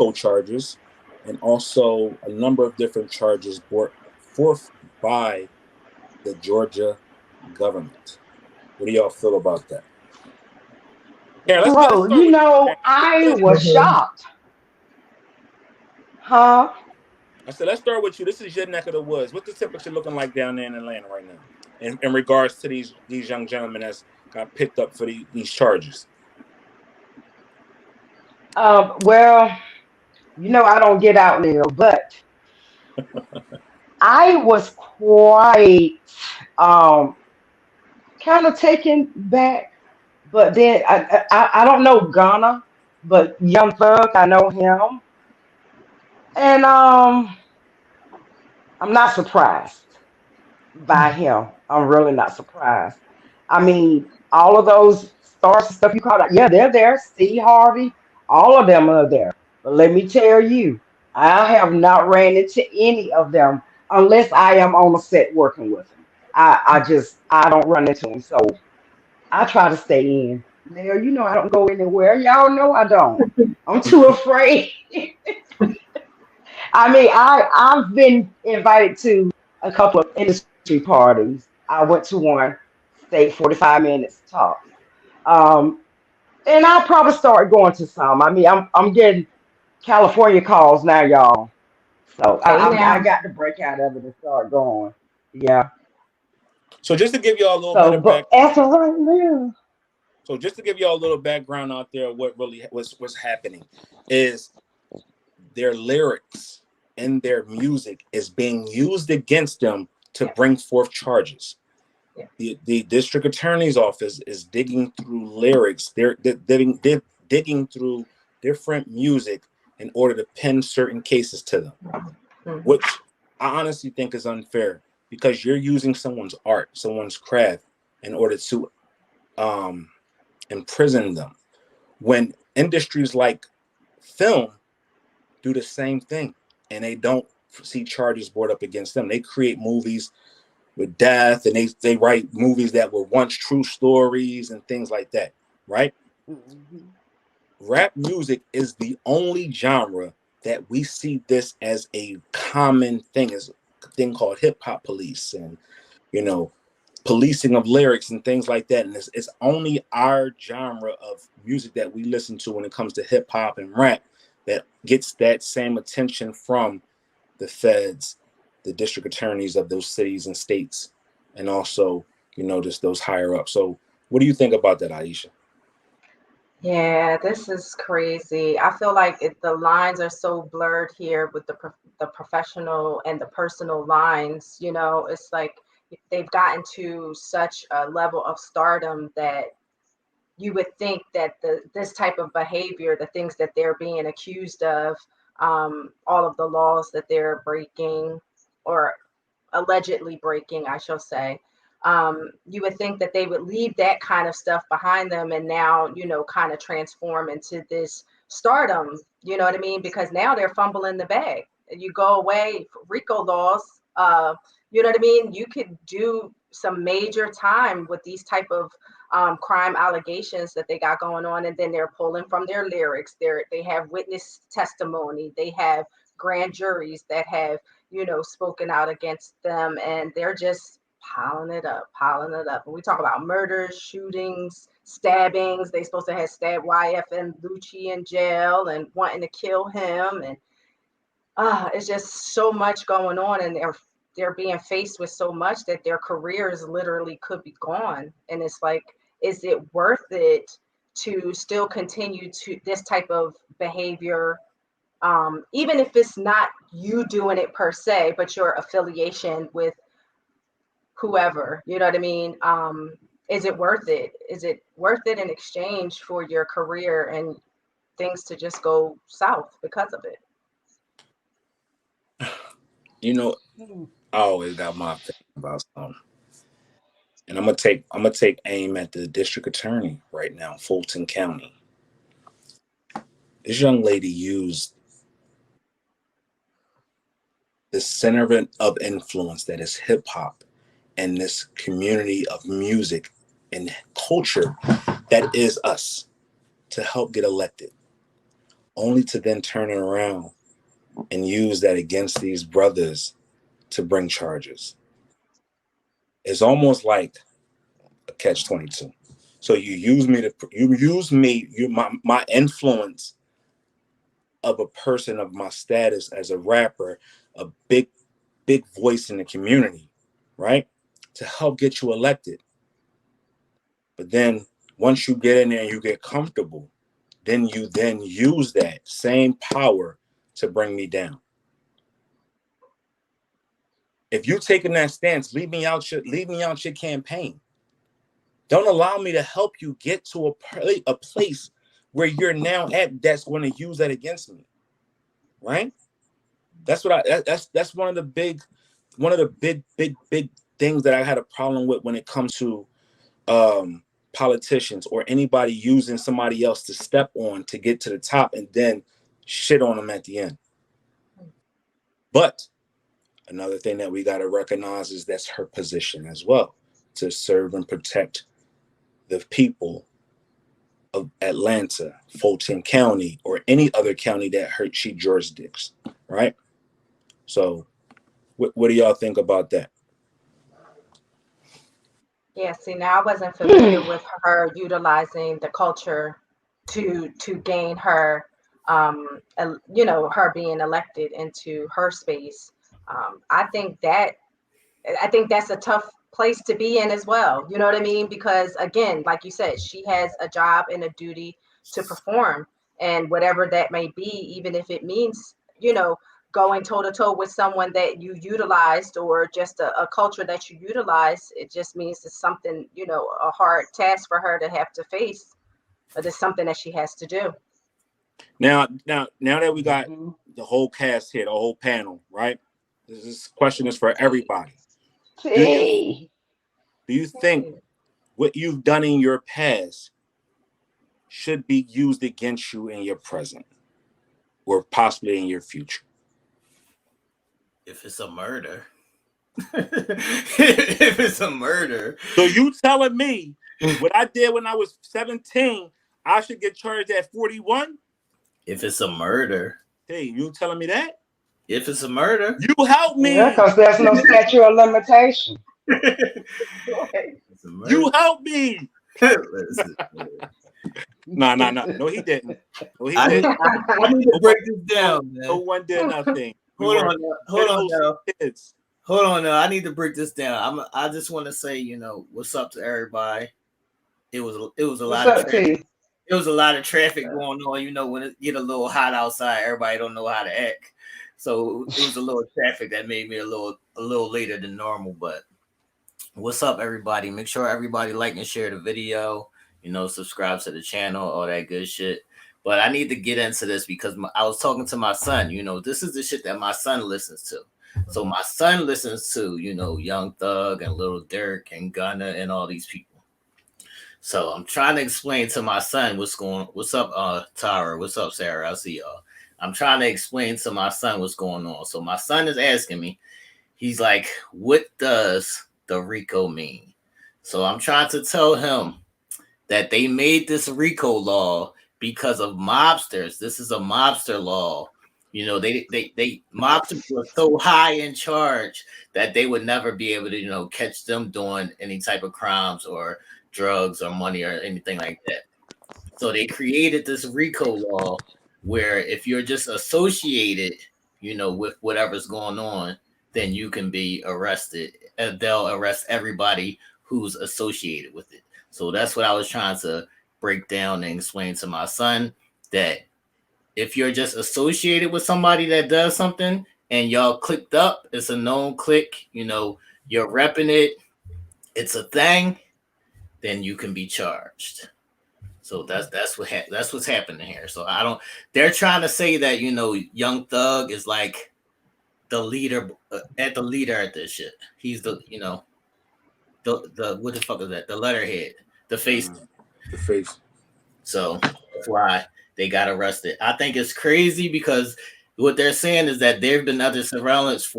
RICO charges, and also a number of different charges brought forth by the Georgia government. What do y'all feel about that? Here, let's Bro, start with you, Karen. I was Mhm. shocked. Huh? I said, let's start with you. This is your neck of the woods. What's the temperature looking like down there in Atlanta right now, in regards to these young gentlemen that's got picked up for these charges? Well, I don't get out there, but I was quite um kind of taken back. But then I don't know Ghana, but Young Thug, I know him, and I'm not surprised by him. I'm really not surprised. I mean, all of those stars and stuff you called out, yeah, they're there. Steve Harvey, all of them are there. But let me tell you, I have not ran into any of them unless I am on the set working with them. I don't run into them. So I try to stay in. Now, I don't go anywhere. Y'all know I don't. I'm too afraid. I mean, I've been invited to a couple of industry parties. I went to one, stayed 45 minutes tops. Um, and I'll probably start going to some. I mean, I'm getting California calls now, y'all. So Hey I now. got to break out of it and start going. Yeah. So just to give y'all a little bit So, of but back, as of right now, so just to give y'all a little background out there, what really was happening is their lyrics and their music is being used against them to Yeah. bring forth charges. Yeah. The district attorney's office is digging through lyrics. They're digging through different music in order to pin certain cases to them, Mhm. which I honestly think is unfair because you're using someone's art, someone's craft, in order to um, imprison them. When industries like film do the same thing and they don't see charges brought up against them, they create movies with death and they write movies that were once true stories and things like that, right? mhm. Rap music is the only genre that we see this as a common thing, as a thing called hip hop police and you know policing of lyrics and things like that. And it's only our genre of music that we listen to when it comes to hip hop and rap that gets that same attention from the feds, the district attorneys of those cities and states, and also, just those higher up. So, what do you think about that, Aisha? Yeah, this is crazy. I feel like the lines are so blurred here with the professional and the personal lines. It's like they've gotten to such a level of stardom that you would think that this type of behavior, the things that they're being accused of, all of the laws that they're breaking or allegedly breaking, I shall say, you would think that they would leave that kind of stuff behind them and now, kind of transform into this stardom, you know what I mean? Because now they're fumbling the bag. You go away, RICO laws, you know what I mean? You could do some major time with these type of crime allegations that they got going on, and then they're pulling from their lyrics. They have witness testimony. They have grand juries that have spoken out against them, and they're just piling it up, piling it up. And we talk about murders, shootings, stabbings. They supposed to have stabbed YF and Lucci in jail and wanting to kill him, and it's just so much going on, and they're being faced with so much that their careers literally could be gone. And it's like, is it worth it to still continue to this type of behavior, even if it's not you doing it per se, but your affiliation with whoever, you know what I mean? Is it worth it? Is it worth it in exchange for your career and things to just go south because of it? You know, Hmm. I always got my opinion about something, and I'm gonna take aim at the district attorney right now, Fulton County. This young lady used the center of influence that is hip hop and this community of music and culture that is us to help get elected. only to then turn it around and use that against these brothers to bring charges. It's almost like a catch-22. So you use me, my influence of a person of my status as a rapper, a big voice in the community, right? To help get you elected. But then once you get in there and you get comfortable, then you use that same power to bring me down. If you're taking that stance, leave me out your campaign. Don't allow me to help you get to a place where you're now at that's going to use that against me. Right? That's one of the big things that I had a problem with when it comes to politicians or anybody using somebody else to step on to get to the top and then shit on them at the end. But another thing that we got to recognize is that's her position as well, to serve and protect the people of Atlanta, Fulton County, or any other county that she jurisdicts, right? So what do y'all think about that? Yeah, see, now I wasn't familiar with her utilizing the culture to gain her, her being elected into her space. I think that's a tough place to be in as well. You know what I mean? Because again, like you said, she has a job and a duty to perform, and whatever that may be, even if it means, going toe to toe with someone that you utilized or just a culture that you utilize, it just means it's something, a hard task for her to have to face, but it's something that she has to do. Now that we got the whole cast here, the whole panel, right? This question is for everybody. Do you think what you've done in your past should be used against you in your present or possibly in your future? If it's a murder. If it's a murder. So you telling me what I did when I was 17, I should get charged at 41? If it's a murder. Hey, you telling me that? If it's a murder. You help me. Yeah, because there's no statute of limitation. You help me. No, he didn't. No, he didn't. I need to break this down, man. No one did nothing. Hold on now. I need to break this down. I just want to say, what's up to everybody. It was a lot of traffic. It was a lot of traffic going on. When it get a little hot outside, everybody don't know how to act. So it was a little traffic that made me a little later than normal. But what's up, everybody? Make sure everybody like and share the video. Subscribe to the channel, all that good shit. But I need to get into this because I was talking to my son. This is the shit that my son listens to. So my son listens to, Young Thug and Lil Durk and Gunna and all these people. So I'm trying to explain to my son what's up, Tara? What's up, Sarah? I see y'all. I'm trying to explain to my son what's going on. So my son is asking me, he's like, what does the RICO mean? So I'm trying to tell him that they made this RICO law because of mobsters. This is a mobster law. They mobsters were so high in charge that they would never be able to, catch them doing any type of crimes or drugs or money or anything like that. So they created this RICO law where if you're just associated, with whatever's going on, then you can be arrested. And they'll arrest everybody who's associated with it. So that's what I was trying to break down and explain to my son, that if you're just associated with somebody that does something and y'all clicked up, it's a known click, you're repping it, it's a thing, then you can be charged. So that's what's happening here. So they're trying to say that, Young Thug is like the leader at this shit. He's the, the what the fuck is that? The letterhead, the face. The face. So that's why they got arrested. I think it's crazy because what they're saying is that they've been under surveillance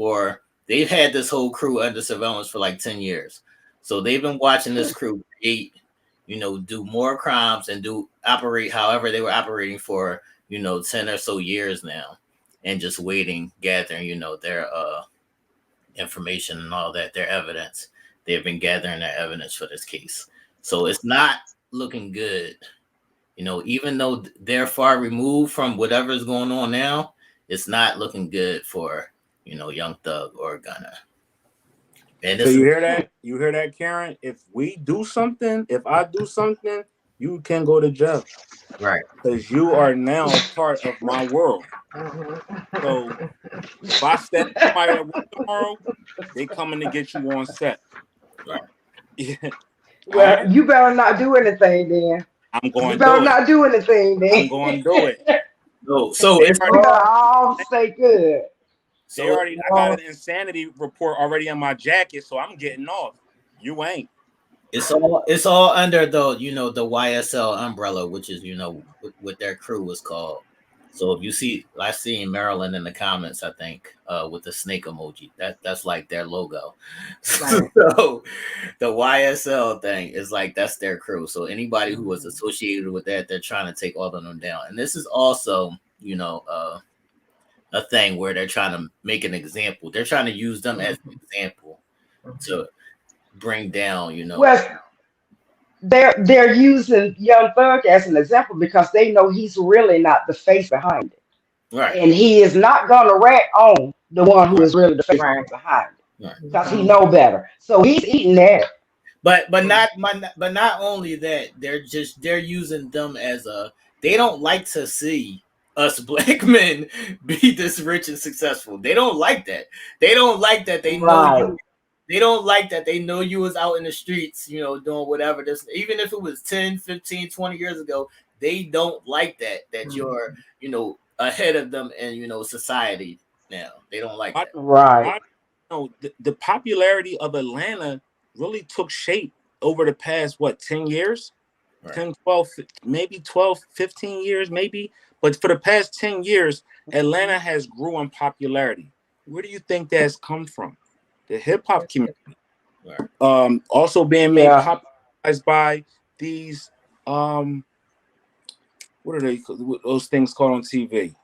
they've had this whole crew under surveillance for like 10 years. So they've been watching this crew do more crimes and operate however they were operating for, 10 or so years now, and just waiting, gathering, their information and all that, their evidence. They've been gathering their evidence for this case. So it's not looking good. Even though they're far removed from whatever's going on now, it's not looking good for, Young Thug or Gunna. And So you hear that? You hear that, Karen? If I do something, you can go to jail. Right. Because you are now part of my world. So if I step somebody at work tomorrow, they coming to get you on set. Right. Yeah. Well, Right? you better not do anything then. I'm You going to better do it. not do anything I'm then. going to do it. So They it's already, You better all stay good. I got an insanity report already on my jacket, so I'm getting off. You ain't. It's all under the YSL umbrella, which is what their crew was called. So if you see, I see Maryland in the comments, I think, with the snake emoji. That's like their logo. Right. So the YSL thing is like that's their crew. So anybody who was associated with that, they're trying to take all of them down. And this is also, a thing where they're trying to make an example. They're trying to use them as an example to bring down, Well, they're using Young Thug as an example because they know he's really not the face behind it. right. And he is not gonna rat on the one who is really the face Right. behind it. Right. Because he know better. So he's eating that. But not only that, they're using them as they don't like to see us black men be this rich and successful. They don't like that. They don't like that they know Right. you. They don't like that they know you was out in the streets, doing whatever. This, even if it was 10, 15, 20 years ago, they don't like that you're, ahead of them in, society now. They don't like that. Right. The popularity of Atlanta really took shape over the past 10 years, Right. 10, 12, maybe 12, 15 years, maybe. But for the past 10 years, Atlanta has grew in popularity. Where do you think that's come from? The hip hop community. Right. Also being made popularized by these what are those things called on TV?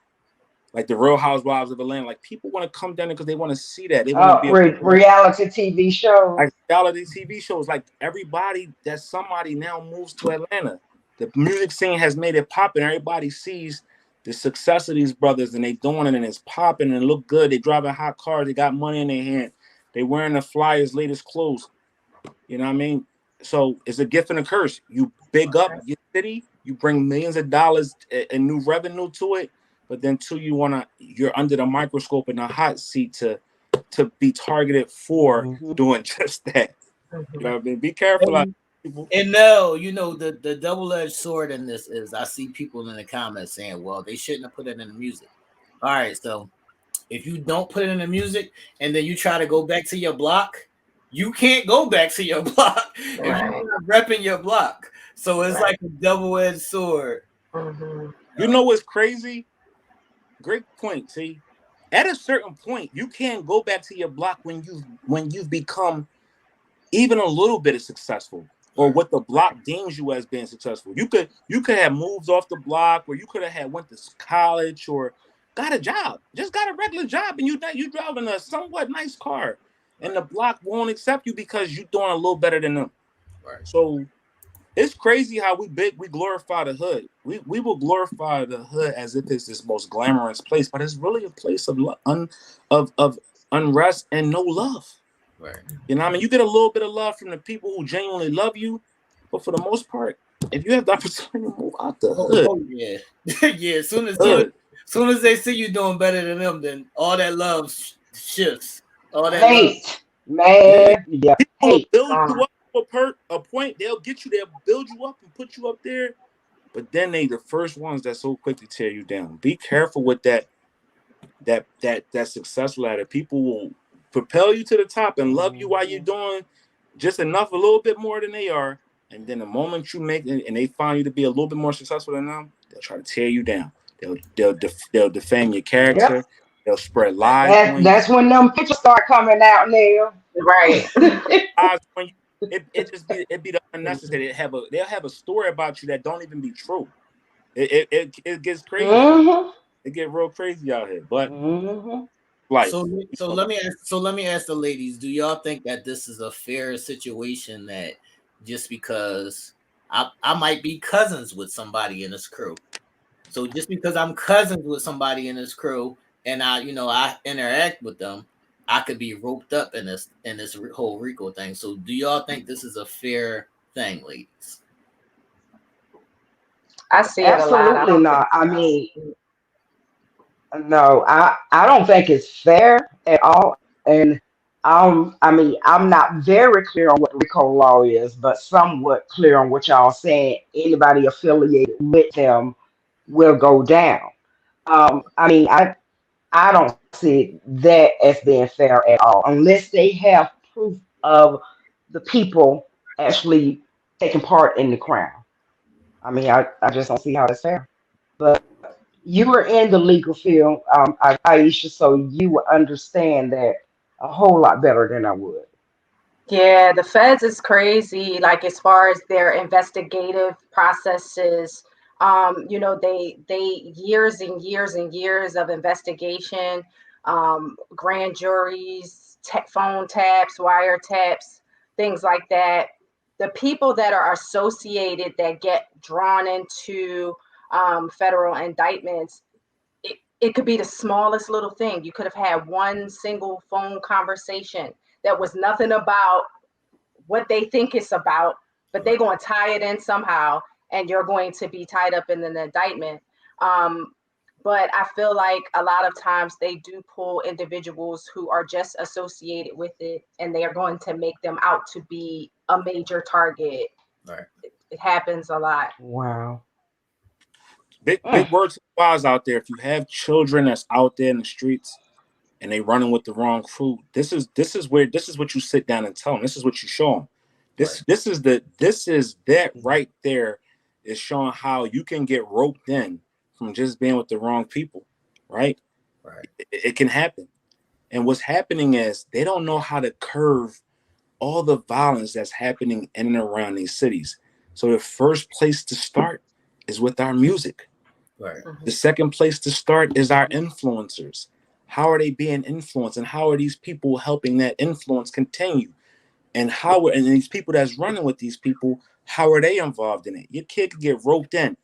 Like the Real Housewives of Atlanta. Like people want to come down there because they want to see that. They want to be Reality TV shows. like reality TV shows. Like everybody that somebody now moves to Atlanta. The music scene has made it popping. Everybody sees the success of these brothers and they doing it and it's popping and look good. They driving hot cars. They got money in their hand. They wearing the Flyers' latest clothes. You know what I mean? So it's a gift and a curse. You big up your city. You bring millions of dollars and new revenue to it. But then too, you're under the microscope in the hot seat to be targeted for doing just that. You know what I mean? Be careful, people. And no, the double-edged sword in this is I see people in the comments saying, well, they shouldn't have put it in the music. All right, so if you don't put it in the music and then you try to go back to your block, you can't go back to your block if you're not repping your block. So it's like a double-edged sword. You know what's crazy? Great point, see. At a certain point, you can't go back to your block when you've become even a little bit of successful, or what the block deems you as being successful. You could have moved off the block, or you could have went to college, or got a job, just got a regular job, and you driving a somewhat nice car, and the block won't accept you because you're doing a little better than them. Right. So it's crazy how we glorify the hood. We will glorify the hood as if it's this most glamorous place, but it's really a place of unrest and no love. Right. You know what I mean? You get a little bit of love from the people who genuinely love you, but for the most part, if you have the opportunity to move out the hood, yeah. As soon as they see you doing better than them, then all that love shifts. All that hate, man. Yeah. People will build you up to a point. They'll get you. They'll build you up and put you up there, but then they the first ones that's so quick to tear you down. Be careful with that success ladder. People will propel you to the top and love you while you're doing just enough, a little bit more than they are, and then the moment you make it and they find you to be a little bit more successful than them, they'll try to tear you down. They'll defame your character. Yep. They'll spread lies. That's when them pictures start coming out, Nell. Right. It be the unnecessary. They'll have a story about you that don't even be true. It gets crazy. Mm-hmm. It get real crazy out here. But Mm-hmm. life. So let me ask the ladies, do y'all think that this is a fair situation that just because I might be cousins with somebody in this crew. So just because I'm cousins with somebody in this crew and I interact with them, I could be roped up in this whole RICO thing. So do y'all think this is a fair thing, ladies? I see it a lot. I Absolutely don't think not. I so. mean, no, I don't think it's fair at all. And I mean, I'm not very clear on what the RICO law is, but somewhat clear on what y'all saying. Anybody affiliated with them will go down. I mean, I don't see that as being fair at all, unless they have proof of the people actually taking part in the crime. I mean, I just don't see how that's fair. But you were in the legal field, Aisha, so you would understand that a whole lot better than I would. Yeah, the feds is crazy. Like as far as their investigative processes, they years and years and years of investigation, grand juries, phone taps, wiretaps, things like that. The people that are associated that get drawn into federal indictments, it could be the smallest little thing. You could have had one single phone conversation that was nothing about what they think it's about, but they're going to tie it in somehow, and you're going to be tied up in an indictment. Um, but I feel like a lot of times they do pull individuals who are just associated with it, and they are going to make them out to be a major target. Right. It happens a lot. Wow. Big Mm, words wise out there. If you have children that's out there in the streets and they running with the wrong food, this is what you sit down and tell them. This is what you show them. Right. This is that right there is showing how you can get roped in from just being with the wrong people, right? Right. It can happen. And what's happening is they don't know how to curve all the violence that's happening in and around these cities. So the first place to start is with our music. Right. The Mhm. second place to start is our influencers. How are they being influenced, and how are these people helping that influence continue? And these people that's running with these people, how are they involved in it? Your kid could get roped in.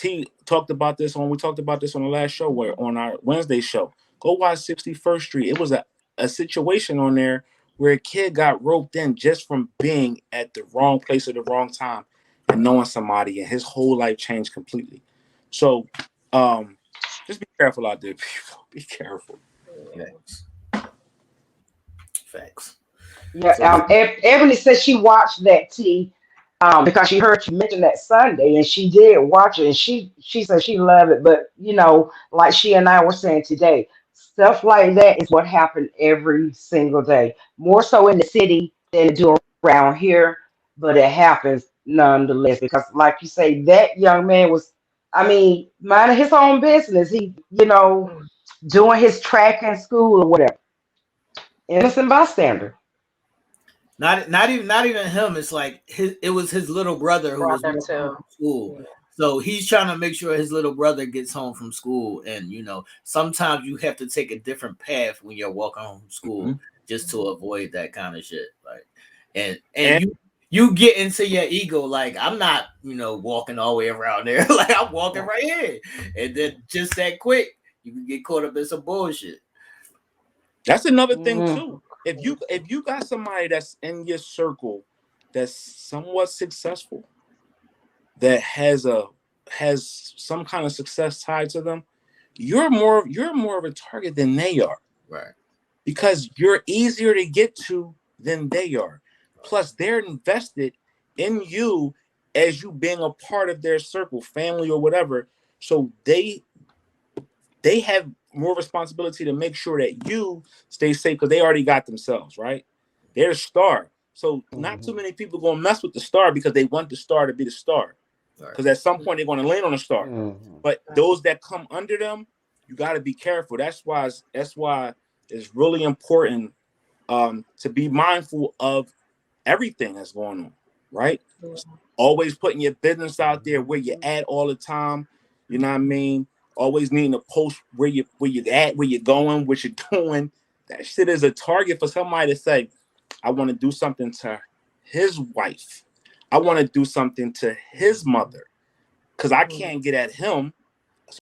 We talked about this on the last show, where on our Wednesday show. Go watch 61st Street. It was a situation on there where a kid got roped in just from being at the wrong place at the wrong time and knowing somebody, and his whole life changed completely. So just be careful out there, people. Be careful. Facts. Facts. yeah. So Ebony said she watched that T, because she heard you mention that Sunday, and she did watch it, and she said she loved it. But like she and I were saying today, stuff like that is what happened every single day. More so in the city than it do around here, but it happens nonetheless. Because, like you say, that young man was, I mean, minding his own business. He, doing his track in school or whatever. Innocent bystander. not even him. It's like it was his little brother who was Brother walking home too. from school. Yeah. So he's trying to make sure his little brother gets home from school. And sometimes you have to take a different path when you're walking home from Mm-hmm. school just to avoid that kind of shit. Like and And you get into your ego, like I'm not, walking all the way around there. Like I'm walking Yeah. right here. And then just that quick, you can get caught up in some bullshit. that's another thing Mm, too. If you got somebody that's in your circle that's somewhat successful, that has some kind of success tied to them, you're more of a target than they are, Right. because you're easier to get to than they are. Plus, they're invested in you as you being a part of their circle, family or whatever. So they have more responsibility to make sure that you stay safe, because they already got themselves, right. They're the star. So not too mhm, many people gonna mess with the star because they want the star to be the star. Right. Because at some point they're gonna land on a star. mhm. But those that come under them, you got to be careful. That's why it's really important to be mindful of everything that's going on, right? Yeah. Always putting your business out there, where you at all the time. You know what I mean? Always needing to post where you at, where you're going, what you're doing. That shit is a target for somebody to say, I want to do something to his wife. I want to do something to his mother. Because I can't get at him.